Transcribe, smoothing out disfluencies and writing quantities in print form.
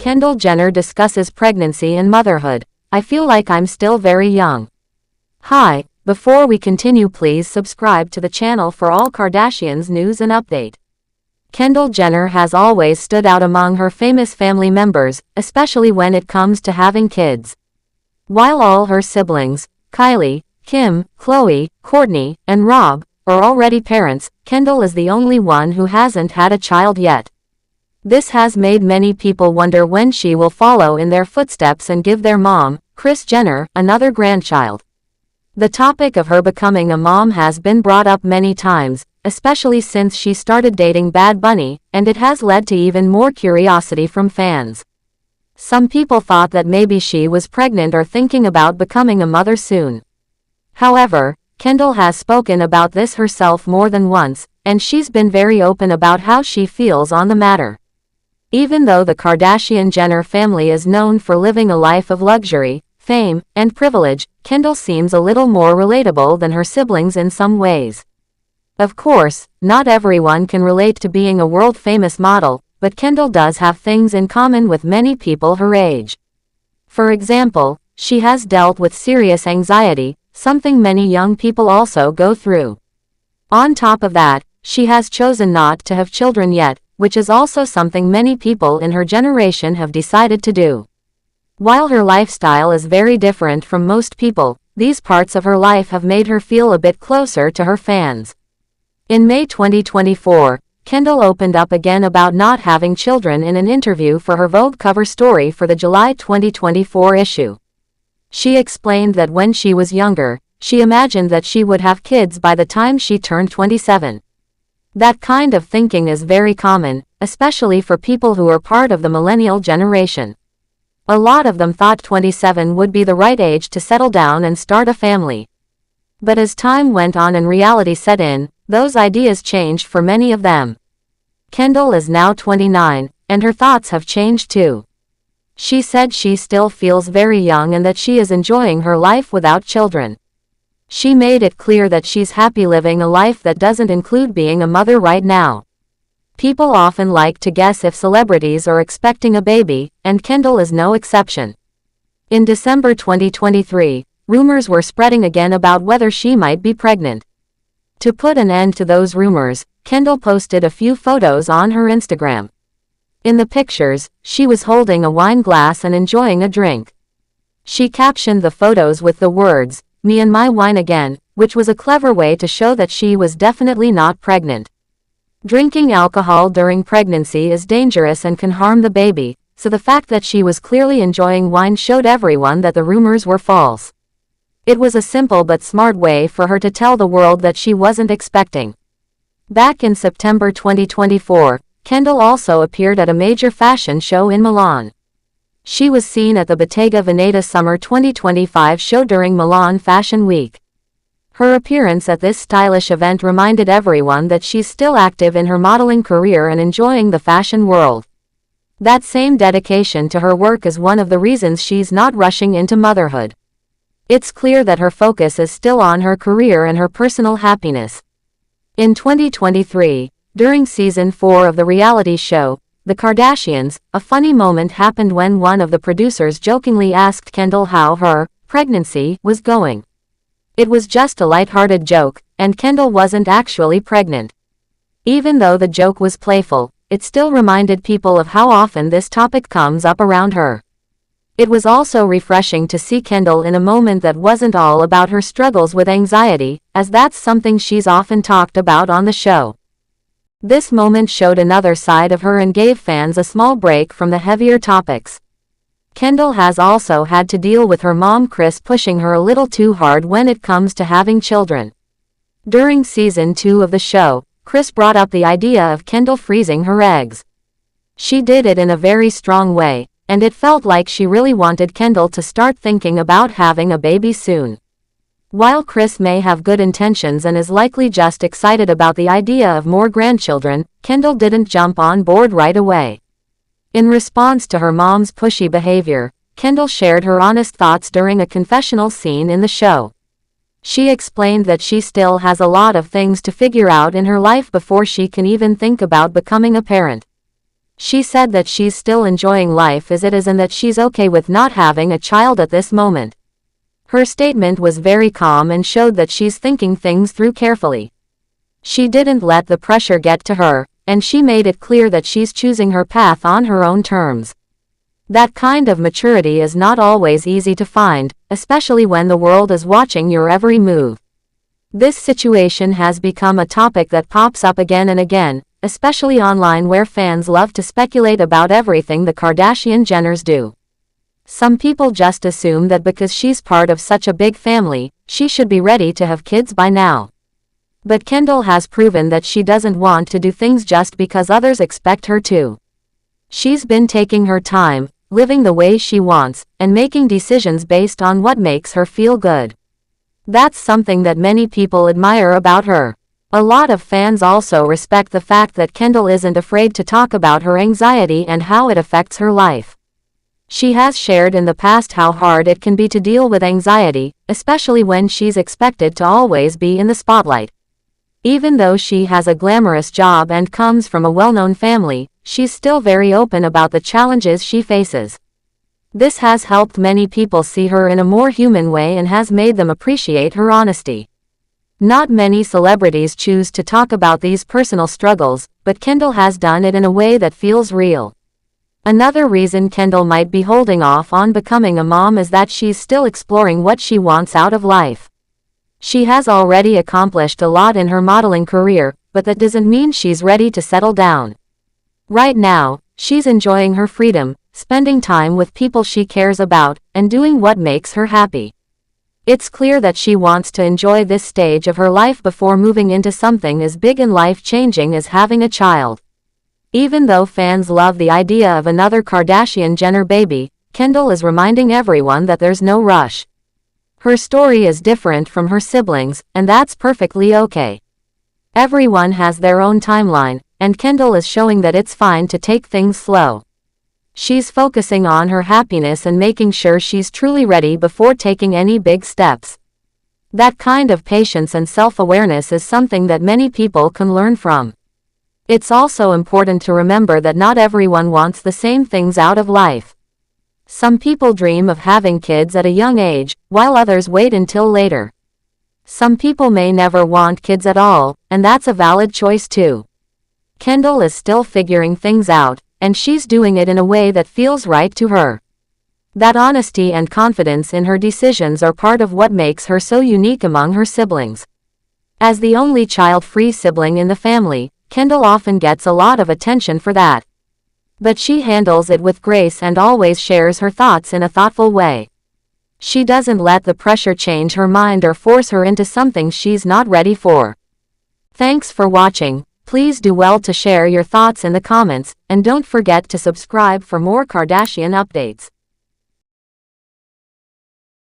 Kendall Jenner discusses pregnancy and motherhood. I feel like I'm still very young. Hi, before we continue, please subscribe to the channel for all Kardashians news and update. Kendall Jenner has always stood out among her famous family members, especially when it comes to having kids. While all her siblings, Kylie, Kim, Khloe, Kourtney, and Rob, are already parents, Kendall is the only one who hasn't had a child yet. This has made many people wonder when she will follow in their footsteps and give their mom, Kris Jenner, another grandchild. The topic of her becoming a mom has been brought up many times, especially since she started dating Bad Bunny, and it has led to even more curiosity from fans. Some people thought that maybe she was pregnant or thinking about becoming a mother soon. However, Kendall has spoken about this herself more than once, and she's been very open about how she feels on the matter. Even though the Kardashian-Jenner family is known for living a life of luxury, fame, and privilege, Kendall seems a little more relatable than her siblings in some ways. Of course, not everyone can relate to being a world-famous model, but Kendall does have things in common with many people her age. For example, she has dealt with serious anxiety, something many young people also go through. On top of that, she has chosen not to have children yet, which is also something many people in her generation have decided to do. While her lifestyle is very different from most people, these parts of her life have made her feel a bit closer to her fans. In May 2024, Kendall opened up again about not having children in an interview for her Vogue cover story for the July 2024 issue. She explained that when she was younger, she imagined that she would have kids by the time she turned 27. That kind of thinking is very common, especially for people who are part of the millennial generation. A lot of them thought 27 would be the right age to settle down and start a family. But as time went on and reality set in, those ideas changed for many of them. Kendall is now 29, and her thoughts have changed too. She said she still feels very young and that she is enjoying her life without children. She made it clear that she's happy living a life that doesn't include being a mother right now. People often like to guess if celebrities are expecting a baby, and Kendall is no exception. In December 2023, rumors were spreading again about whether she might be pregnant. To put an end to those rumors, Kendall posted a few photos on her Instagram. In the pictures, she was holding a wine glass and enjoying a drink. She captioned the photos with the words, "Me and my wine again," which was a clever way to show that she was definitely not pregnant. Drinking alcohol during pregnancy is dangerous and can harm the baby, so the fact that she was clearly enjoying wine showed everyone that the rumors were false. It was a simple but smart way for her to tell the world that she wasn't expecting. Back in September 2024, Kendall also appeared at a major fashion show in Milan. She was seen at the Bottega Veneta Summer 2025 show during Milan Fashion Week. Her appearance at this stylish event reminded everyone that she's still active in her modeling career and enjoying the fashion world. That same dedication to her work is one of the reasons she's not rushing into motherhood. It's clear that her focus is still on her career and her personal happiness. In 2023, during season 4 of the reality show, The Kardashians, a funny moment happened when one of the producers jokingly asked Kendall how her pregnancy was going. It was just a lighthearted joke, and Kendall wasn't actually pregnant. Even though the joke was playful, it still reminded people of how often this topic comes up around her. It was also refreshing to see Kendall in a moment that wasn't all about her struggles with anxiety, as that's something she's often talked about on the show. This moment showed another side of her and gave fans a small break from the heavier topics. Kendall has also had to deal with her mom Kris pushing her a little too hard when it comes to having children. During season 2 of the show, Kris brought up the idea of Kendall freezing her eggs. She did it in a very strong way, and it felt like she really wanted Kendall to start thinking about having a baby soon. While Kris may have good intentions and is likely just excited about the idea of more grandchildren, Kendall didn't jump on board right away. In response to her mom's pushy behavior, Kendall shared her honest thoughts during a confessional scene in the show. She explained that she still has a lot of things to figure out in her life before she can even think about becoming a parent. She said that she's still enjoying life as it is and that she's okay with not having a child at this moment. Her statement was very calm and showed that she's thinking things through carefully. She didn't let the pressure get to her, and she made it clear that she's choosing her path on her own terms. That kind of maturity is not always easy to find, especially when the world is watching your every move. This situation has become a topic that pops up again and again, especially online where fans love to speculate about everything the Kardashian-Jenners do. Some people just assume that because she's part of such a big family, she should be ready to have kids by now. But Kendall has proven that she doesn't want to do things just because others expect her to. She's been taking her time, living the way she wants, and making decisions based on what makes her feel good. That's something that many people admire about her. A lot of fans also respect the fact that Kendall isn't afraid to talk about her anxiety and how it affects her life. She has shared in the past how hard it can be to deal with anxiety, especially when she's expected to always be in the spotlight. Even though she has a glamorous job and comes from a well-known family, she's still very open about the challenges she faces. This has helped many people see her in a more human way and has made them appreciate her honesty. Not many celebrities choose to talk about these personal struggles, but Kendall has done it in a way that feels real. Another reason Kendall might be holding off on becoming a mom is that she's still exploring what she wants out of life. She has already accomplished a lot in her modeling career, but that doesn't mean she's ready to settle down. Right now, she's enjoying her freedom, spending time with people she cares about, and doing what makes her happy. It's clear that she wants to enjoy this stage of her life before moving into something as big and life-changing as having a child. Even though fans love the idea of another Kardashian-Jenner baby, Kendall is reminding everyone that there's no rush. Her story is different from her siblings, and that's perfectly okay. Everyone has their own timeline, and Kendall is showing that it's fine to take things slow. She's focusing on her happiness and making sure she's truly ready before taking any big steps. That kind of patience and self-awareness is something that many people can learn from. It's also important to remember that not everyone wants the same things out of life. Some people dream of having kids at a young age, while others wait until later. Some people may never want kids at all, and that's a valid choice too. Kendall is still figuring things out, and she's doing it in a way that feels right to her. That honesty and confidence in her decisions are part of what makes her so unique among her siblings. As the only child-free sibling in the family, Kendall often gets a lot of attention for that. But she handles it with grace and always shares her thoughts in a thoughtful way. She doesn't let the pressure change her mind or force her into something she's not ready for. Thanks for watching. Please do well to share your thoughts in the comments, and don't forget to subscribe for more Kardashian updates.